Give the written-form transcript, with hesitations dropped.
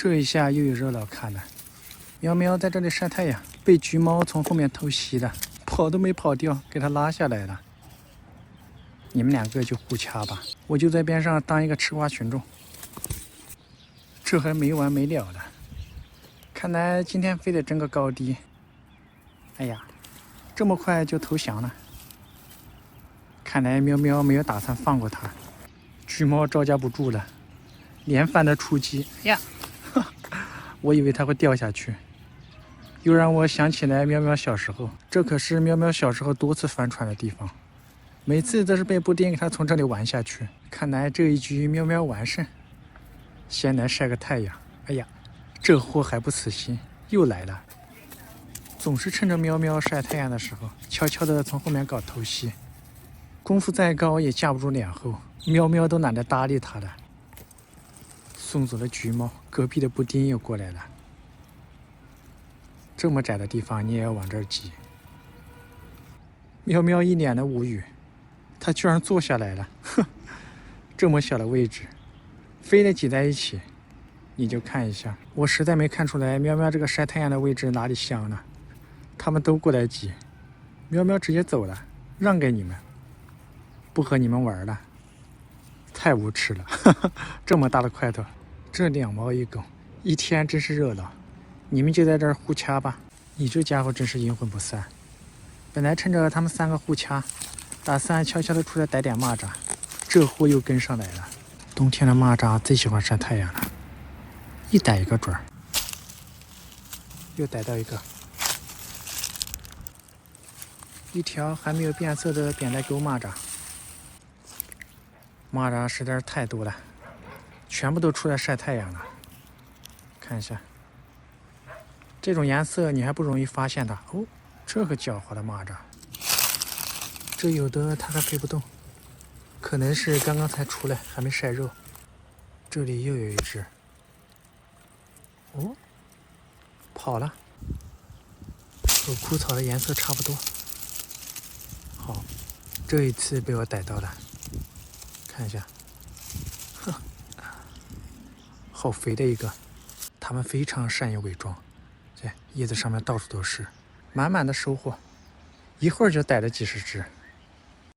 这一下又有热闹看了。喵喵在这里晒太阳，被橘猫从后面偷袭了，跑都没跑掉，给它拉下来了。你们两个就互掐吧，我就在边上当一个吃瓜群众。这还没完没了了，看来今天非得争个高低。哎呀，这么快就投降了，看来喵喵没有打算放过它。橘猫招架不住了，连番的出击呀！我以为它会掉下去，又让我想起来喵喵小时候。这可是喵喵小时候多次翻船的地方，每次都是被布丁给它从这里玩下去。看来这一局喵喵完胜，先来晒个太阳。哎呀，这货还不死心，又来了。总是趁着喵喵晒太阳的时候，悄悄地从后面搞偷袭。功夫再高也架不住脸厚，喵喵都懒得搭理它了。送走了橘猫，隔壁的布丁又过来了。这么窄的地方你也要往这儿挤？喵喵一脸的无语，它居然坐下来了，哼，这么小的位置，非得挤在一起。你就看一下，我实在没看出来喵喵这个晒太阳的位置哪里香了。他们都过来挤，喵喵直接走了，让给你们，不和你们玩了，太无耻了，这么大的块头，这2猫1狗，一天真是热闹。你们就在这儿互掐吧，你这家伙真是阴魂不散。本来趁着他们3个互掐，打算悄悄的出来逮点蚂蚱，这货又跟上来了。冬天的蚂蚱最喜欢晒太阳了，一逮一个准儿，又逮到一个。一条还没有变色的扁带钩蚂蚱，蚂蚱实在是太多了，全部都出来晒太阳了。看一下，这种颜色你还不容易发现它哦。这个狡猾的蚂蚱，这有的它还飞不动，可能是刚刚才出来，还没晒肉。这里又有一只，哦，跑了，和枯草的颜色差不多。好，这一次被我逮到了，看一下，哼，好肥的一个。它们非常善于伪装，在叶子上面到处都是，满满的收获，一会儿就逮了几10只。